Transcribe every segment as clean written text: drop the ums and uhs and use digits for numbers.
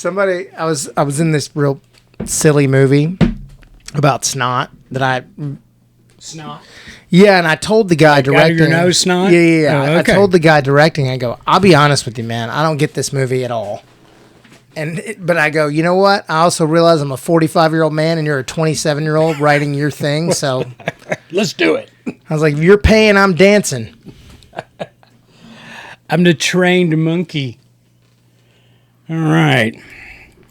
I was in this real silly movie about snot Snot? Yeah, and I told the guy directing. Out of your nose snot? Yeah. Oh, okay. I told the guy directing, I go, I'll be honest with you, man. I don't get this movie at all. But I go, you know what? I also realize I'm a 45-year-old man and you're a 27-year-old writing your thing, so. Let's do it. I was like, if you're paying, I'm dancing. I'm the trained monkey. All right.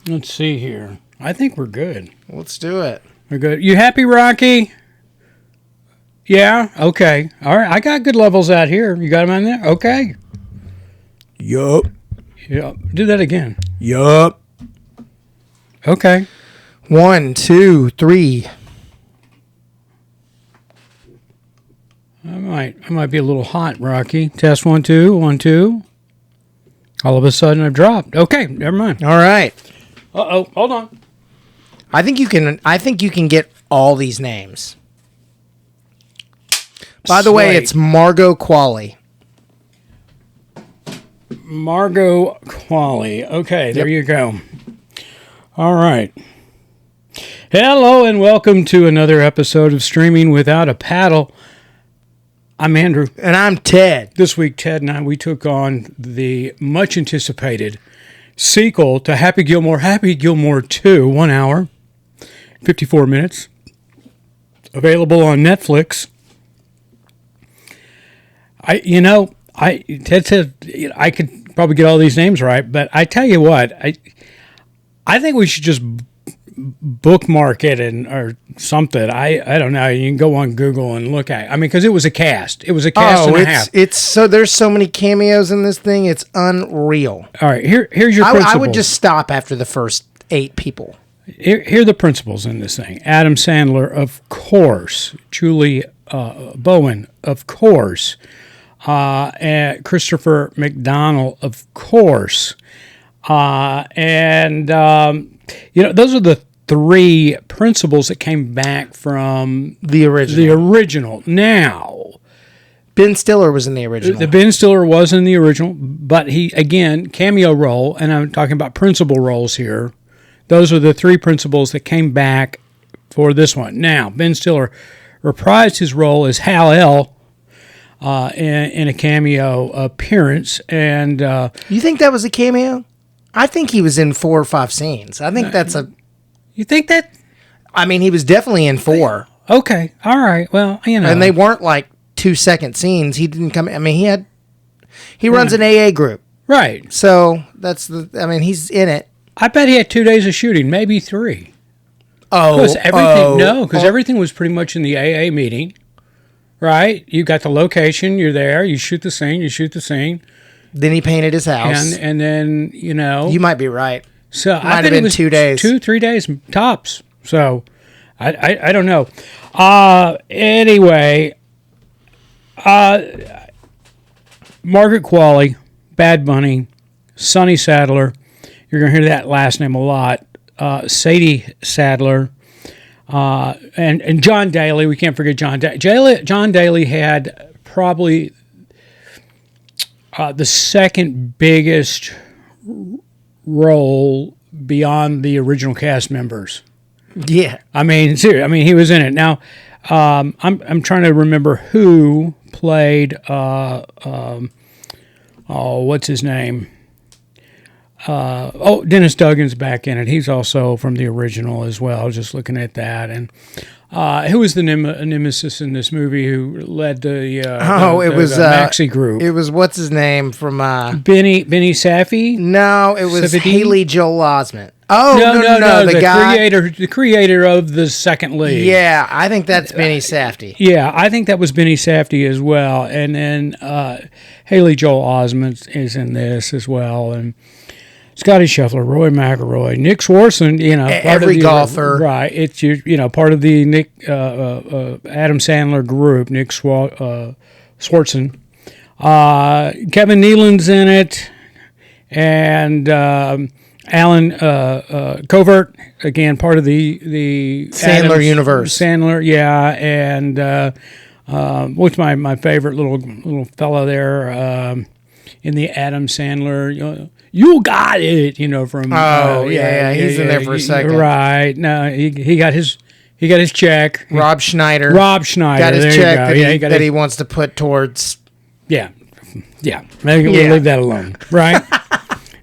Let's see here. I think we're good. Let's do it. We're good. You happy, Rocky? Yeah? Okay. All right. I got good levels out here. You got them on there? Okay. Yup. Yeah. Do that again. Yup. Okay. 1, 2, 3. I might be a little hot, Rocky. Test 1, 2, 1, 2. All of a sudden I've dropped. Okay, never mind. All right. Uh-oh, hold on. I think you can get all these names. By the way, it's Margot Qualley. Margot Qualley. Okay, there you go. All right. Hello and welcome to another episode of Streaming Without a Paddle. I'm Andrew. And I'm Ted. This week, Ted and I, we took on the much anticipated sequel to Happy Gilmore 2, 1 hour, 54 minutes. Available on Netflix. Ted said I could probably get all these names right, but I tell you what, I think we should just bookmark it or something. I don't know. You can go on Google and look at it. I mean, because it was a cast. It was a cast and a half. It's so there's so many cameos in this thing. It's unreal. All right, here's your principles. I would just stop after the first 8 people. Here are the principles in this thing. Adam Sandler, of course. Julie Bowen, of course. And Christopher McDonald, of course. Those are the 3 principles that came back from the original. Now, Ben Stiller was in the original. The Ben Stiller was in the original, but he, again, cameo role, and I'm talking about principal roles here. Those are the 3 principles that came back for this one. Now, Ben Stiller reprised his role as Hal-El in a cameo appearance. And you think that was a cameo? I think he was in 4 or 5 scenes. I think that's a... You think that? I mean, he was definitely in 4. Okay. All right. Well, And they weren't like 2-second scenes. He didn't come... I mean, he runs an AA group. Right. So, he's in it. I bet he had 2 days of shooting, maybe 3. Because everything was pretty much in the AA meeting, right? You got the location, you're there, you shoot the scene. Then he painted his house. And then, You might be right. So might have been 2 days. 2-3 days tops. So, I don't know. Anyway, Margaret Qualley, Bad Bunny, Sonny Sadler. You're going to hear that last name a lot. Sadie Sadler. And John Daly. We can't forget John Daly. John Daly had probably the second biggest role beyond the original cast members. Yeah. I mean, seriously. I mean, he was in it. Now, I'm trying to remember who played, what's his name? Dennis Duggan's back in it. He's also from the original as well. Just looking at that, and who was the nemesis in this movie? Who led the Maxi group? It was what's his name from Benny Safdie? No, it was Safdie? Haley Joel Osment. Oh no, the creator of the second league. Yeah, I think that's Benny Safdie. Yeah, I think that was Benny Safdie as well, and then Haley Joel Osment is in this as well, and Scotty Scheffler, Roy McIlroy, Nick Swartzen, every golfer, right? It's part of the Adam Sandler group. Nick Swartzen, Kevin Nealon's in it, and Alan Covert, again part of the Sandler universe. Sandler, yeah, and what's my favorite little fella there in the Adam Sandler. "You got it," from. He's in there for a second. Right? No, he got his check. Rob Schneider got his check that he wants to put towards. Yeah. Maybe we'll leave that alone, right?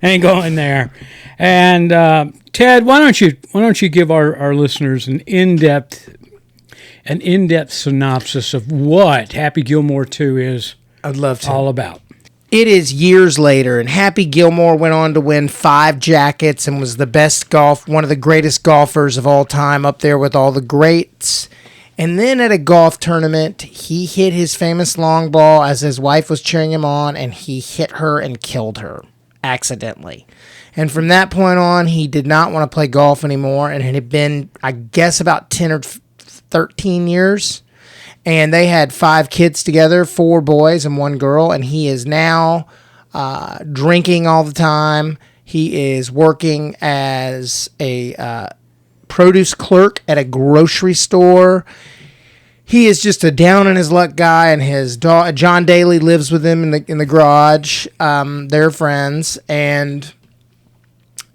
Ain't going there. And Ted, why don't you give our listeners an in-depth synopsis of what Happy Gilmore 2 is? I'd love to. All about. It is years later, and Happy Gilmore went on to win 5 jackets and was one of the greatest golfers of all time, up there with all the greats. And then at a golf tournament, he hit his famous long ball as his wife was cheering him on, and he hit her and killed her accidentally. And from that point on, he did not want to play golf anymore, and it had been, I guess, about 10 or 13 years. And they had 5 kids together, 4 boys and 1 girl, and he is now drinking all the time. He is working as a produce clerk at a grocery store. He is just a down-in-his-luck guy, and his dog, John Daly, lives with him in the garage. They're friends, and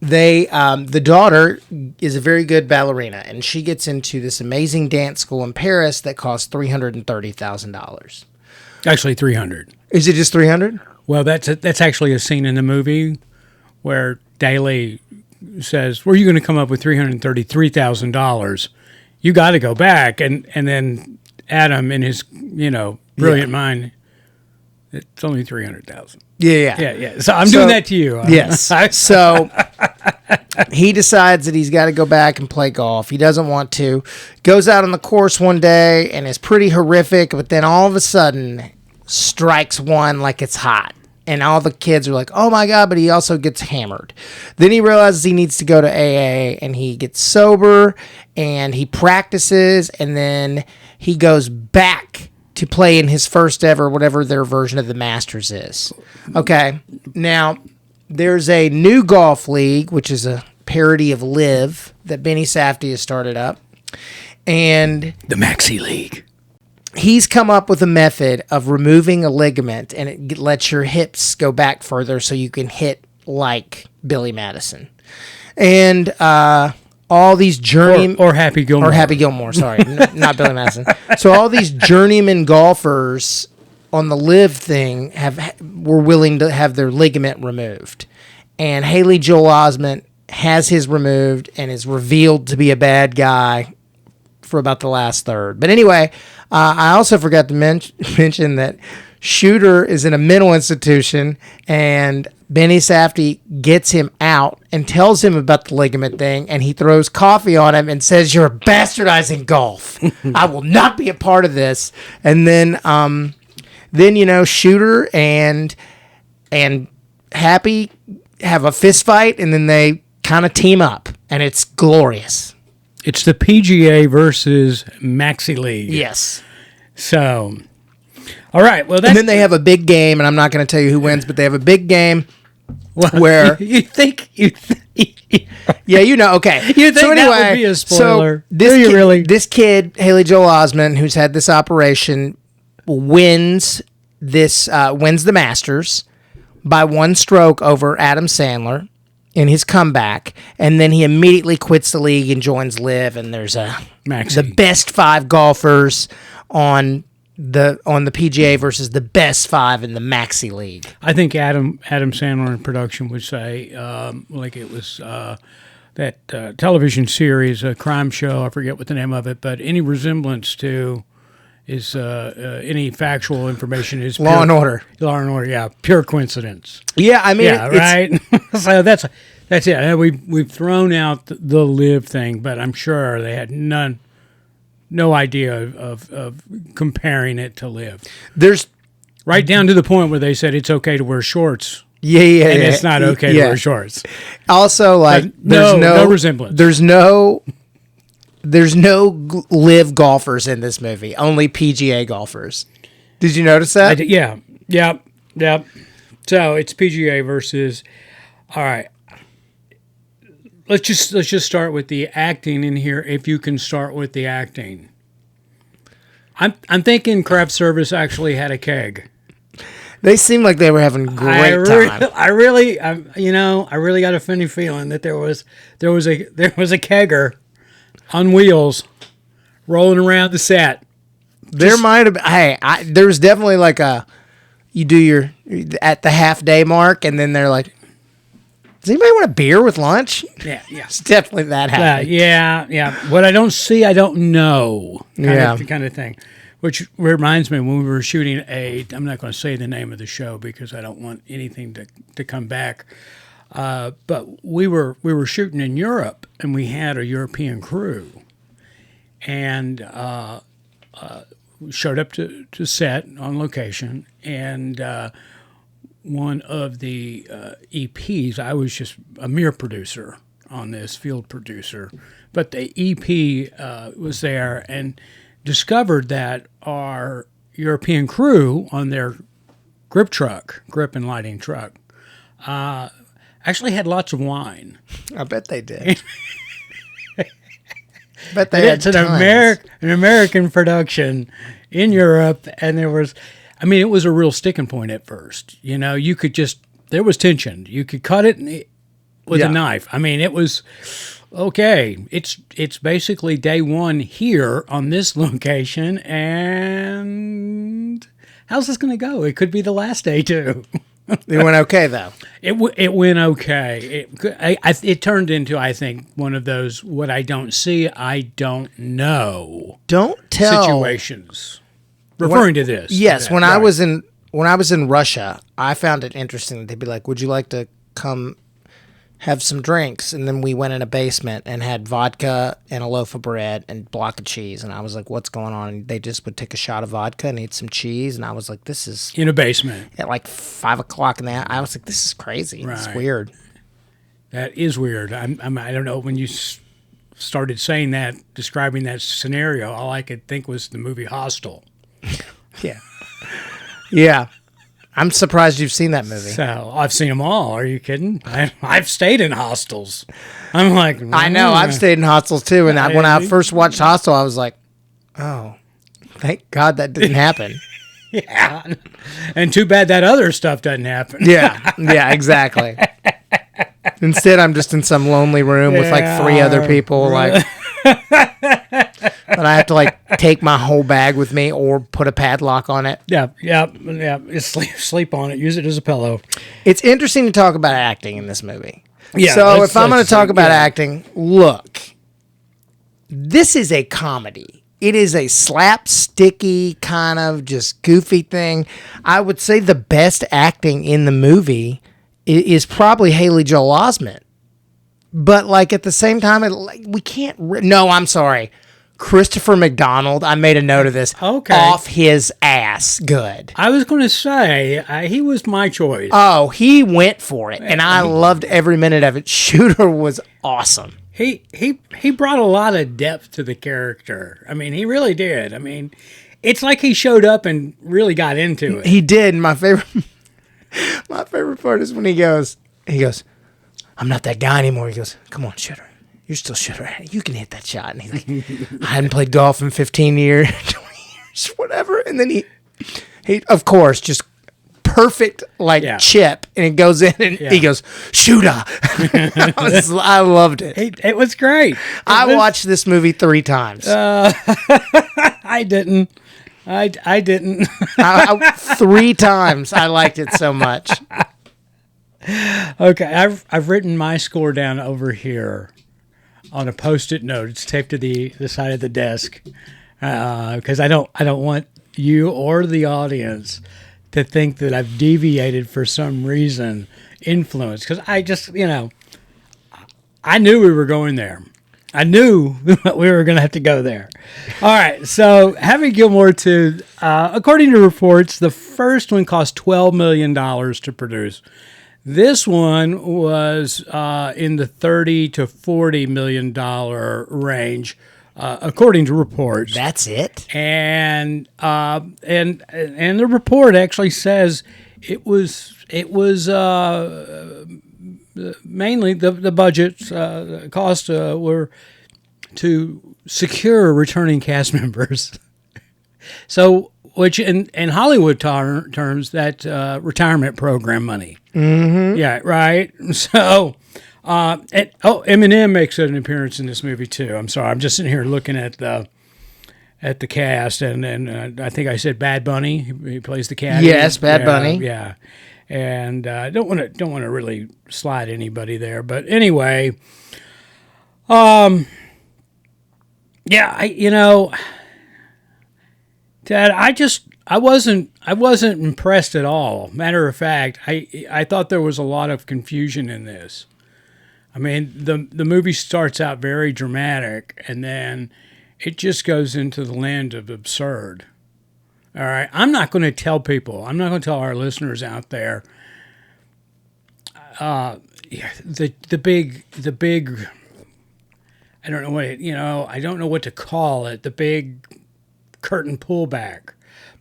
the daughter is a very good ballerina, and she gets into this amazing dance school in Paris that costs $330,000. Actually, 300. Is it just 300? Well, that's actually a scene in the movie where Daly says, "Where are you going to come up with $333,000? You got to go back." And then Adam, in his brilliant mind, it's only 300,000. Yeah. So I'm doing that to you. Yes. So he decides that he's got to go back and play golf. He doesn't want to. Goes out on the course one day and is pretty horrific, but then all of a sudden strikes one like it's hot. And all the kids are like, "Oh my God," but he also gets hammered. Then he realizes he needs to go to AA, and he gets sober, and he practices, and then he goes back to play in his first ever, whatever their version of the Masters is. Okay, now there's a new golf league, which is a parody of Live, that Benny Safdie has started up. And the Maxi League. He's come up with a method of removing a ligament, and it lets your hips go back further so you can hit like Billy Madison. And all these or Happy Gilmore. Or Happy Gilmore, sorry. Not Billy Madison. So all these journeyman golfers on the Live thing were willing to have their ligament removed. And Haley Joel Osment has his removed and is revealed to be a bad guy for about the last third. But anyway, I also forgot to mention that Shooter is in a mental institution, and Benny Safdie gets him out and tells him about the ligament thing, and he throws coffee on him and says, "You're bastardizing golf. I will not be a part of this." And then Shooter and Happy have a fist fight, and then they kind of team up, and it's glorious. It's the PGA versus Maxi League. Yes. So, all right. Well, and then they have a big game, and I'm not going to tell you who wins, but they have a big game where you think. Yeah, okay. You think so anyway, that would be a spoiler? So this kid, Haley Joel Osment, who's had this operation, wins the Masters by 1 stroke over Adam Sandler in his comeback, and then he immediately quits the league and joins Live, and there's the best 5 golfers on the PGA versus the best 5 in the Maxi League. I think Adam Sandler in production would say, like it was that television series, a crime show, I forget what the name of it, but any resemblance to is any factual information is Law and Order. Law and Order, yeah, pure coincidence. Yeah, I mean, right. So that's it. We've thrown out the Live thing, but I'm sure they had no idea of comparing it to Live. There's right down to the point where they said it's okay to wear shorts. Yeah, and it's not okay to wear shorts. Also, like, there's no resemblance. There's no Live golfers in this movie. Only PGA golfers. Did you notice that? Yeah. So it's PGA versus. All right. Let's just start with the acting in here. If you can start with the acting, I'm thinking craft service actually had a keg. They seemed like they were having a great time. I really got a funny feeling that there was a kegger on wheels rolling around the set. There might have been. Hey, there's definitely like you do your at the half day mark, and then they're like, "Does anybody want a beer with lunch?" Yeah. It's definitely that happening. Yeah. What I don't see, I don't know. Kind of thing. Which reminds me, when we were shooting I'm not going to say the name of the show because I don't want anything to come back. But we were shooting in Europe, and we had a European crew, and showed up to set on location, and one of the EPs, I was just a mere producer on this, field producer, but the EP was there and discovered that our European crew on their grip and lighting truck, actually had lots of wine. I bet they did. But it's an American production in Europe, and it was a real sticking point at first. There was tension. You could cut it with a knife. It was okay. It's basically day one here on this location, and how's this going to go? It could be the last day too. It went okay though. It went okay. It turned into, I think, one of those what I don't see, I don't know. Don't tell situations. Referring to this. Yes, when I was in Russia, I found it interesting. They'd be like, "Would you like to come have some drinks?" And then we went in a basement and had vodka and a loaf of bread and a block of cheese. And I was like, "What's going on?" And they just would take a shot of vodka and eat some cheese. And I was like, "This is in a basement at like 5 o'clock in the. I was like, this is crazy. Right. It's weird." That is weird. I don't know, when you started saying that, describing that scenario, all I could think was the movie Hostel. Yeah. I'm surprised you've seen that movie. So I've seen them all. Are you kidding? I've stayed in hostels. I'm like, I know. I've stayed in hostels too. And when I first watched Hostel, I was like, oh, thank God that didn't happen. Yeah. And too bad that other stuff doesn't happen. Yeah, exactly. Instead, I'm just in some lonely room with like 3 other people, like, but I have to like take my whole bag with me or put a padlock on it. Yeah. Just sleep on it. Use it as a pillow. It's interesting to talk about acting in this movie. Yeah. So if I'm going to talk about acting, look, this is a comedy. It is a slapsticky kind of just goofy thing. I would say the best acting in the movie is probably Haley Joel Osment. But like at the same time, we can't. No, I'm sorry. Christopher McDonald. I made a note of this. Okay. Off his ass. Good. I was going to say he was my choice. Oh, he went for it, and I loved every minute of it. Shooter was awesome. He brought a lot of depth to the character. He really did. It's like he showed up and really got into it. He did. My favorite part is when he goes, "I'm not that guy anymore." He goes, "Come on, Shooter. You're still Shooter. You can hit that shot." And he's like, "I hadn't played golf in 15 years, 20 years, whatever." And then he of course, just perfect chip, and it goes in, and he goes, "Shooter." I loved it. It was great. I watched this movie 3 times. I didn't. I didn't. 3 times. I liked it so much. Okay, I've written my score down over here on a Post-it note. It's taped to the side of the desk because I don't want you or the audience to think that I've deviated for some reason, influence. Because I just, I knew we were going there. I knew we were going to have to go there. All right, so Happy Gilmore 2, according to reports, the first one cost $12 million to produce. This one was in the $30 to $40 million range, according to reports. That's it. And the report actually says it was mainly the budget's costs were to secure returning cast members. So which in Hollywood terms, that's retirement program money. Mm-hmm. Yeah, right. So, Eminem makes an appearance in this movie too. I'm sorry, I'm just sitting here looking at the cast, and I think I said Bad Bunny. He plays the cat. Yes, Bad Bunny. Yeah, and don't want to really slide anybody there, but anyway, yeah, Dad, I wasn't impressed at all. Matter of fact, I thought there was a lot of confusion in this. I mean, the movie starts out very dramatic, and then it just goes into the land of absurd. All right, I'm not going to tell people. I'm not going to tell our listeners out there. The big. I don't know I don't know what to call it. The big curtain pullback.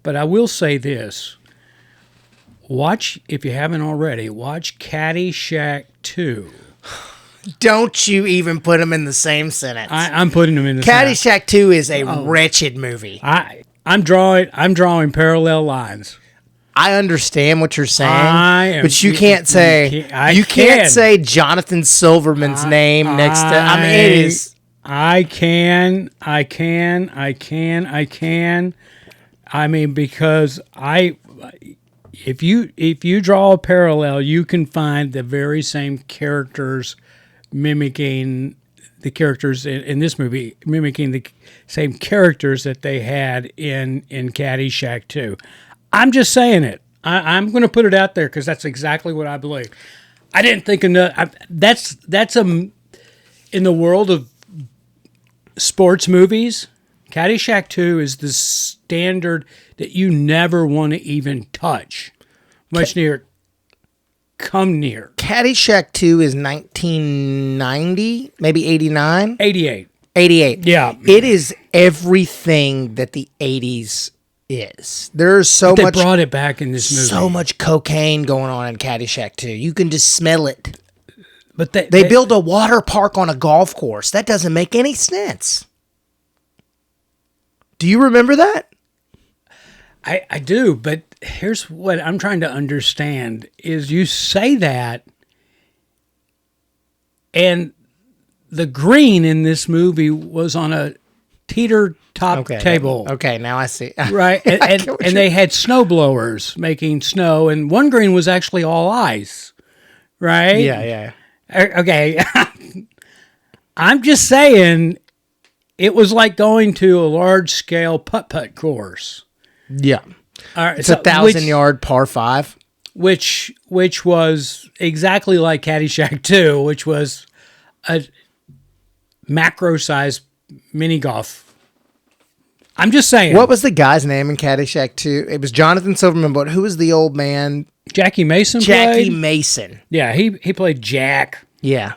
But I will say this. Watch, if you haven't already, watch Caddyshack 2. Don't you even put them in the same sentence. I'm putting them in the Caddyshack 2 is a wretched movie. I'm drawing parallel lines. I understand what you're saying, but you can't say Jonathan Silverman's name next to. I mean, it is. I can. I mean, because if you draw a parallel, you can find the very same characters mimicking the characters in this movie, mimicking the same characters that they had in Caddyshack 2. I'm just saying it. I'm going to put it out there because that's exactly what I believe. I didn't think enough. That's in the world of sports movies. Caddyshack 2 is the standard that you never want to even touch, much near come near. Caddyshack 2 is 1990, maybe 89? 88. 88. Yeah. It is everything that the 80s is. There's They brought it back in this movie. So much cocaine going on in Caddyshack 2. You can just smell it. But they build a water park on a golf course. That doesn't make any sense. Do you remember that? I do, but here's what I'm trying to understand is you say that, and the green in this movie was on a teeter-top table. Okay, now I see. Right, and they had snow blowers making snow, and one green was actually all ice, right? Yeah. Okay, I'm just saying it was like going to a large-scale putt-putt course. Yeah. All right, it's a 1,000-yard par 5. Which was exactly like Caddyshack 2, which was a macro-sized mini golf. I'm just saying. What was the guy's name in Caddyshack 2? It was Jonathan Silverman, but who was the old man? Jackie Mason Jackie played? Mason. Yeah, he played Jack. Yeah.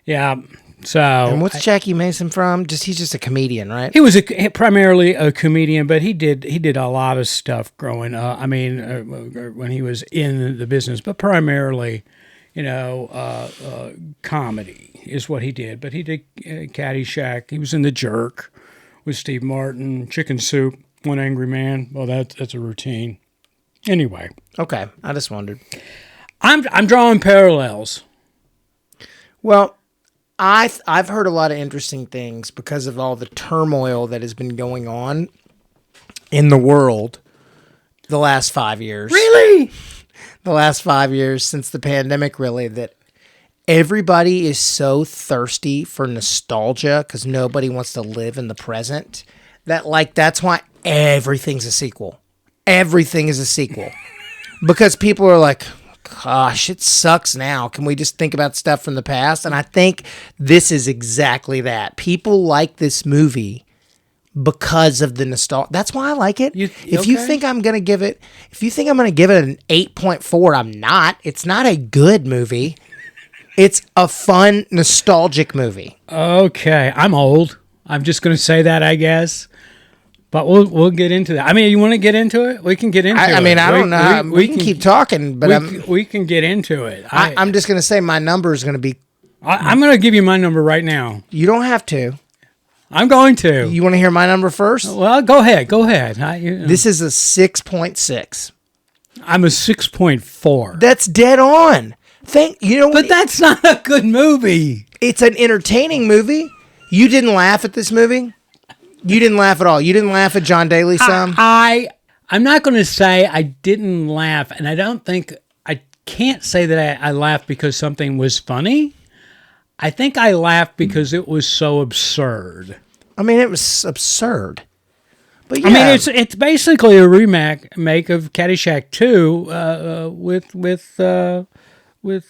Yeah. So, and what's Jackie Mason from? He's just a comedian, right? He was primarily a comedian, but he did a lot of stuff growing up. I mean, when he was in the business, but primarily, comedy is what he did. But he did Caddyshack. He was in The Jerk with Steve Martin, Chicken Soup, One Angry Man. Well, that's a routine. Anyway, okay, I just wondered. I'm drawing parallels. Well, I've heard a lot of interesting things because of all the turmoil that has been going on in the world the last 5 years. Really? The last 5 years since the pandemic, really, that everybody is so thirsty for nostalgia because nobody wants to live in the present that's why everything's a sequel. Everything is a sequel. Because people are like, gosh, it sucks now. Can we just think about stuff from the past? And I think this is exactly that. People like this movie because of the nostalgia. That's why I like it. If you think I'm going to give it an 8.4, I'm not. It's not a good movie. It's a fun, nostalgic movie. Okay. I'm old. I'm just going to say that, I guess. But we'll get into that. I mean, you want to get into it? We can get into it. I mean, I don't know. We can keep talking, but we can get into it. I'm just going to say my number is going to be... I'm going to give you my number right now. You don't have to. I'm going to. You want to hear my number first? Well, go ahead. Go ahead. This is a 6.6. I'm a 6.4. That's dead on. But that's not a good movie. It's an entertaining movie. You didn't laugh at this movie? You didn't laugh at all. You didn't laugh at John Daly some? I'm not going to say I didn't laugh, and I can't say that I laughed because something was funny. I think I laughed because it was so absurd. I mean, it was absurd. But yeah. I mean, it's basically a remake of Caddyshack 2 with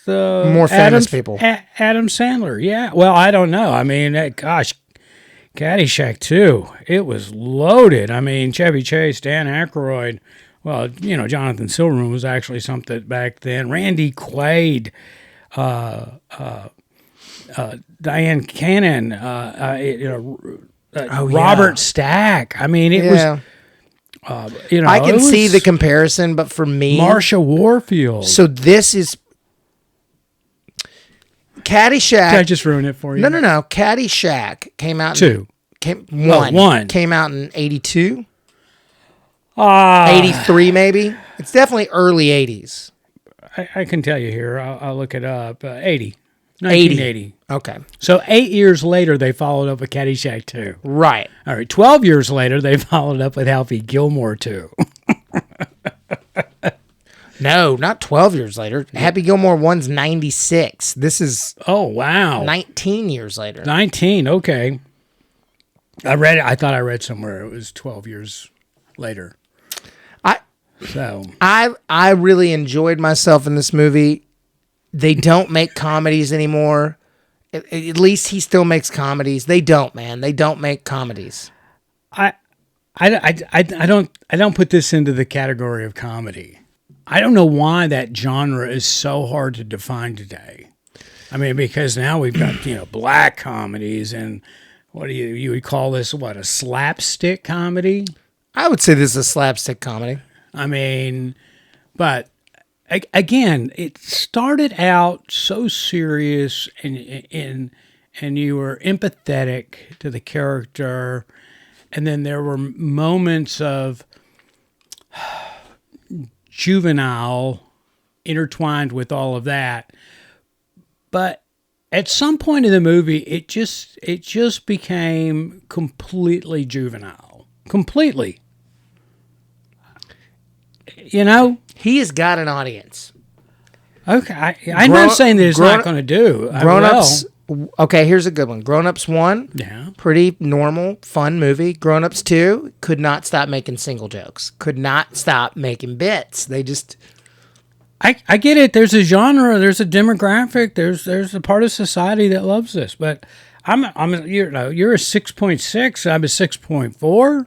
more famous people. Adam Sandler. Yeah. Well, I don't know. I mean, gosh, Caddyshack 2, it was loaded. I mean, Chevy Chase, Dan Aykroyd. Well, Jonathan Silverman was actually something back then. Randy Quaid, Diane Cannon, Robert Stack. I mean, it was. I can see the comparison, but for me, Marsha Warfield. So this is Caddyshack. Did I just ruin it for you? No. Caddyshack came out. One came out in 82. 83 83 maybe. It's definitely early 80s. I can tell you here. I'll look it up. 1980. Okay. So 8 years later, they followed up with Caddyshack 2. Right. All right. 12 years later, they followed up with Happy Gilmore 2. No, not 12 years later. Happy Gilmore 1's 96. This is 19 years later. 19. Okay. I thought I read somewhere it was 12 years later. I really enjoyed myself in this movie. They don't make comedies anymore. At least he still makes comedies. They don't, man. They don't make comedies. I don't put this into the category of comedy. I don't know why that genre is so hard to define today. I mean, because now we've got black comedies and what do you would call this? What, a slapstick comedy? I would say this is a slapstick comedy. I mean, but again, it started out so serious and you were empathetic to the character, and then there were moments of juvenile intertwined with all of that. But at some point in the movie, it just became completely juvenile. Completely. He has got an audience. Okay, I'm not saying that it's not going to do. Grown Ups. Okay, here's a good one. Grown Ups 1. Yeah. Pretty normal, fun movie. Grown Ups 2 could not stop making single jokes. Could not stop making bits. They just. I get it. There's a genre. There's a demographic. There's a part of society that loves this. But you're a 6.6. I'm a 6.4.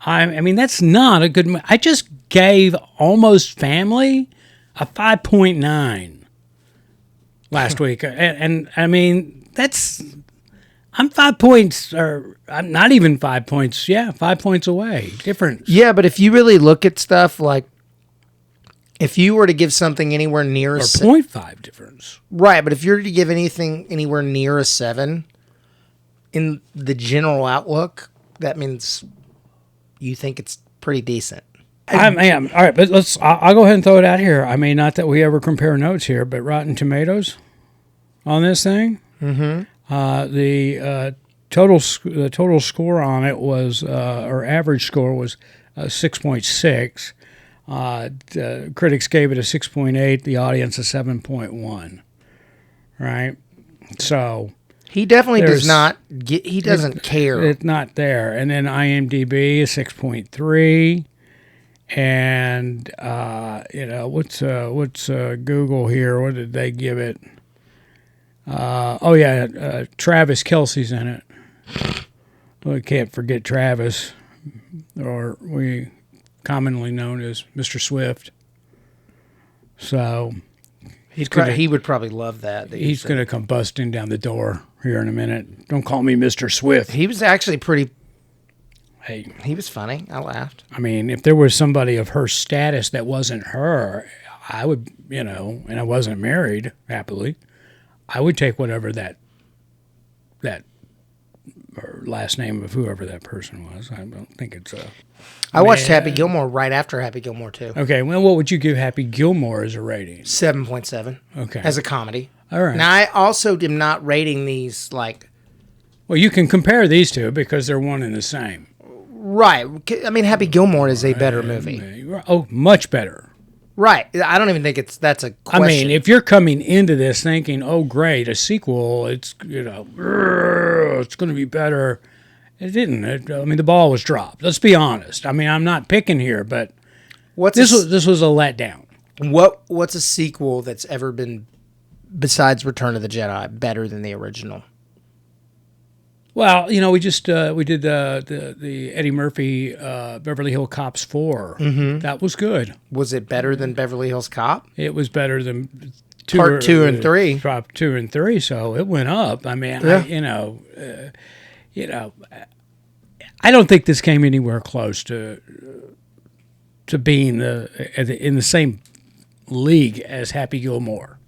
I mean, that's not a good. I just gave Almost Family a 5.9 last week, and I mean I'm 5 points, or I'm not even 5 points. Yeah, 5 points away. Difference. Yeah, but if you really look at stuff like, if you were to give something anywhere near or 0.5 difference, right? But if you're to give anything anywhere near a 7 in the general outlook, that means you think it's pretty decent. I am. All right, but I'll go ahead and throw it out here. I mean, not that we ever compare notes here, but Rotten Tomatoes on this thing. Mm-hmm. The total score on it was, or average score was 6.6. The critics gave it a 6.8. The audience a 7.1. Right. So he definitely does not get. He doesn't care. It's not there. And then IMDb is 6.3. And what's Google here? What did they give it? Travis Kelce's in it. We can't forget Travis, or we commonly known as Mr. Swift. So he would probably love that. He's going to come busting down the door here in a minute. Don't call me Mr. Swift. He was actually pretty. Hey, he was funny. I laughed. I mean, if there was somebody of her status that wasn't her, I would, and I wasn't married happily, I would take whatever that or last name of whoever that person was. I don't think it's a. I watched Happy Gilmore right after Happy Gilmore 2. Okay, well, what would you give Happy Gilmore as a rating? 7.7. Okay. As a comedy. All right. Now, I also am not rating these like... Well, you can compare these two because they're one and the same. Right. I mean, Happy Gilmore is a better movie. Oh, much better. Right. I don't even think that's a question. I mean, if you're coming into this thinking, "Oh, great, a sequel," it's it's going to be better. It didn't. I mean, the ball was dropped. Let's be honest. I mean, I'm not picking here, but this was a letdown. What's a sequel that's ever been, besides Return of the Jedi, better than the original? Well, we just we did the Eddie Murphy Beverly Hills Cops 4. Mm-hmm. That was good. Was it better than Beverly Hills Cop? It was better than Part 2 and 3. Part 2 and 3. So it went up. I mean, Yeah. I don't think this came anywhere close to being in the same league as Happy Gilmore,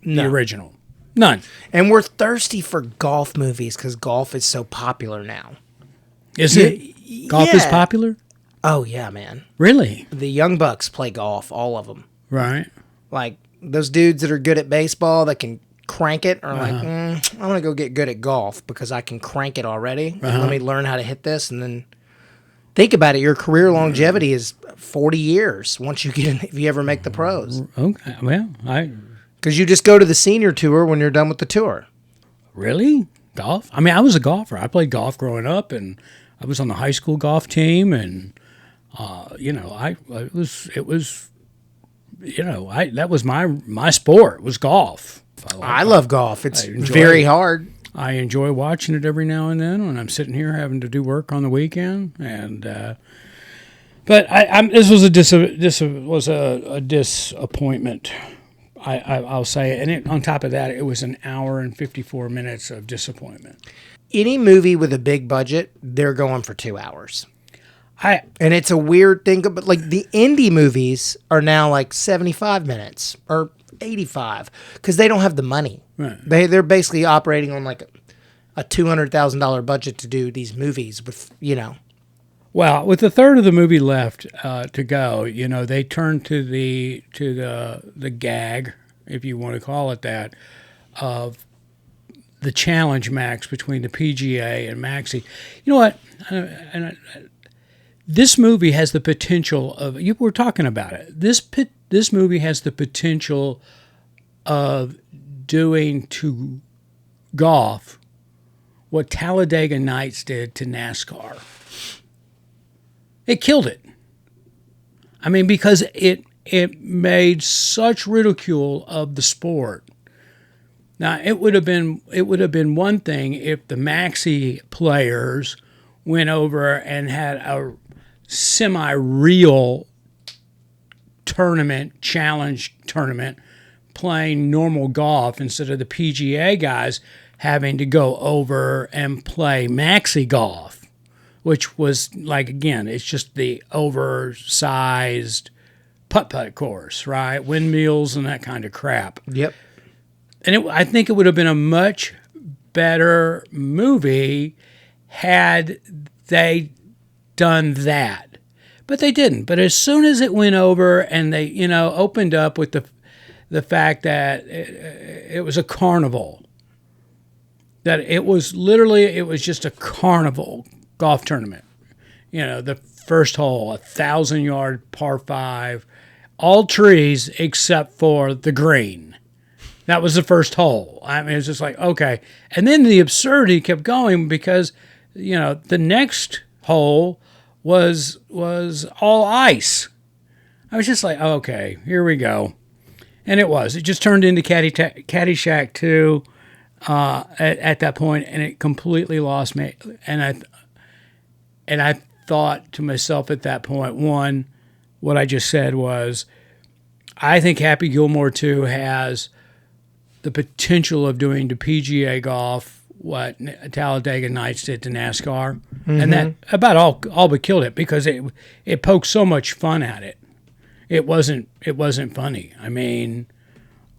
the original. None. And we're thirsty for golf movies because golf is so popular now. Is it? Golf is popular? Oh, yeah, man. Really? The young bucks play golf, all of them. Right. Like, those dudes that are good at baseball that can crank it are like, I'm going to go get good at golf because I can crank it already. Let me learn how to hit this. And then think about it. Your career longevity is 40 years once you get in, if you ever make the pros. Okay. Well, Because you just go to the senior tour when you're done with the tour. Really? Golf? I mean, I was a golfer. I played golf growing up, and I was on the high school golf team, and that was my sport was golf. I love golf. It's very hard. I enjoy watching it every now and then when I'm sitting here having to do work on the weekend, and but this was a disappointment. I'll say it. And on top of that, it was an hour and 54 minutes of disappointment. Any movie with a big budget, they're going for 2 hours. And it's a weird thing, but like the indie movies are now like 75 minutes or 85 because they don't have the money. Right. They're basically operating on like a $200,000 budget to do these movies with, Well, with a third of the movie left to go, they turned to the gag, if you want to call it that, of the challenge match between the PGA and Maxi. You know what? This movie has the potential of. We're talking about it. This movie has the potential of doing to golf what Talladega Nights did to NASCAR. It killed it. I mean, because it made such ridicule of the sport. Now, it would have been one thing if the Maxi players went over and had a semi-real challenge tournament, playing normal golf instead of the PGA guys having to go over and play Maxi golf. Which was like, again, it's just the oversized putt-putt course, right? Windmills and that kind of crap. Yep. And I think it would have been a much better movie had they done that. But they didn't. But as soon as it went over and they, opened up with the fact that it was a carnival, that it was just a carnival golf tournament. The first hole, 1,000-yard par 5, all trees except for the green. That was the first hole. I mean, it's just like, okay. And then the absurdity kept going because, the next hole was all ice. I was just like, okay, here we go. And it was. It just turned into Caddyshack 2 at that point, and it completely lost me. And I thought to myself at that point, one, what I just said was, I think Happy Gilmore 2 has the potential of doing to PGA golf what Talladega Nights did to NASCAR. Mm-hmm. And that about all but killed it because it poked so much fun at it. It wasn't funny. I mean,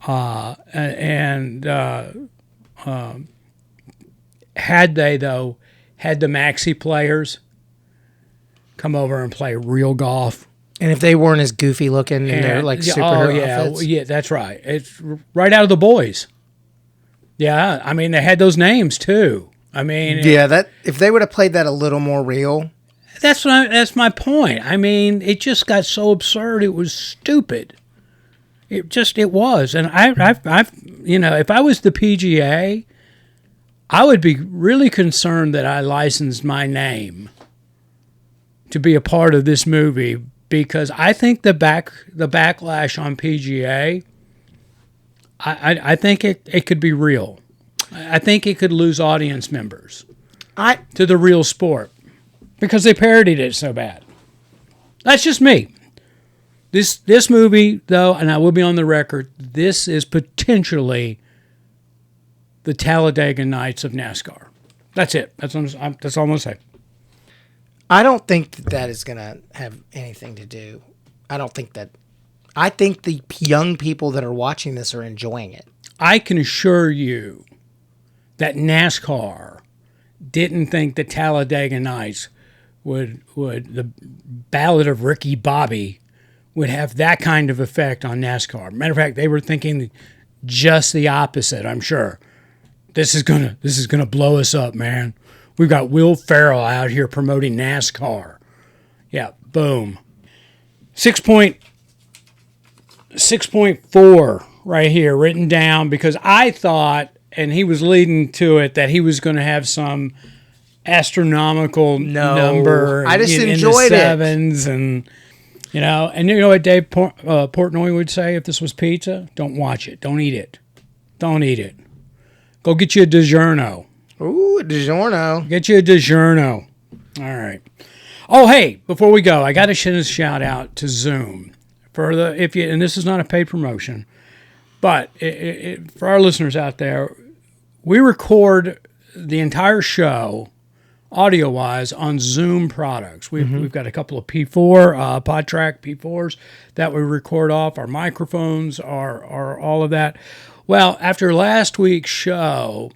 had they, though, had the maxi players come over and play real golf. And if they weren't as goofy looking and they're like superhero outfits. Yeah, that's right. It's right out of The Boys. Yeah, I mean, they had those names too. I mean, that if they would have played that a little more real. That's my point. I mean, it just got so absurd. It was stupid. It was. And I've if I was the PGA, I would be really concerned that I licensed my name to be a part of this movie, because I think the backlash on PGA, I think it could be real. I think it could lose audience members to the real sport because they parodied it so bad. That's just me. This movie, though, and I will be on the record, this is potentially the Talladega Nights of NASCAR. That's it. That's all I'm going to say. I don't think that is going to have anything to do. I think the young people that are watching this are enjoying it. I can assure you that NASCAR didn't think the Talladega Nights would the Ballad of Ricky Bobby would have that kind of effect on NASCAR. Matter of fact, they were thinking just the opposite, I'm sure. This is gonna blow us up, man. We've got Will Ferrell out here promoting NASCAR. Yeah, boom. 6.4 right here written down, because I thought, and he was leading to it, that he was going to have some astronomical number. I just in enjoyed the sevens, and you know what Dave Portnoy would say if this was pizza? Don't watch it. Don't eat it. Don't eat it. Go get you a DiGiorno. Ooh, a DiGiorno. Get you a DiGiorno. All right. Oh, hey, before we go, I got to send a shout out to Zoom and this is not a paid promotion, but for our listeners out there, we record the entire show audio-wise on Zoom products. We've got a couple of P4 PodTrack P4s that we record off. Our microphones are all of that. Well, after last week's show,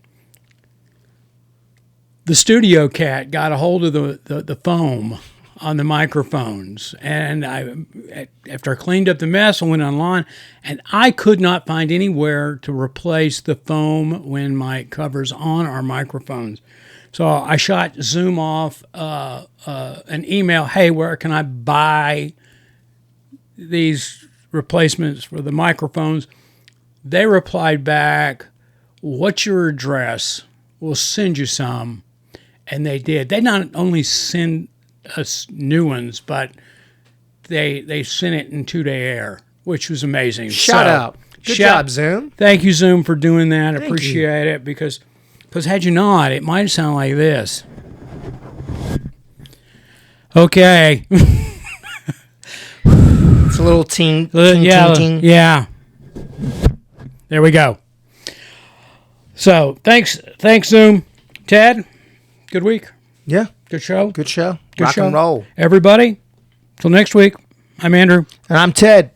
the studio cat got a hold of the foam on the microphones, and after I cleaned up the mess, I went online, and I could not find anywhere to replace the foam wind mic covers on our microphones. So I shot Zoom off an email, hey, where can I buy these replacements for the microphones? They replied back, what's your address? We'll send you some. And they did. They not only send us new ones, but they sent it in 2-day air, which was amazing. Shout out. Good job, Zoom. Thank you, Zoom, for doing that. I appreciate it, because had you not, it might sound like this. Okay. It's a little ting. Yeah. There we go. So, thanks, Zoom. Ted, good week. Yeah. Good show. Good show. Good Rock show. and roll. Everybody, till next week, I'm Andrew. And I'm Ted.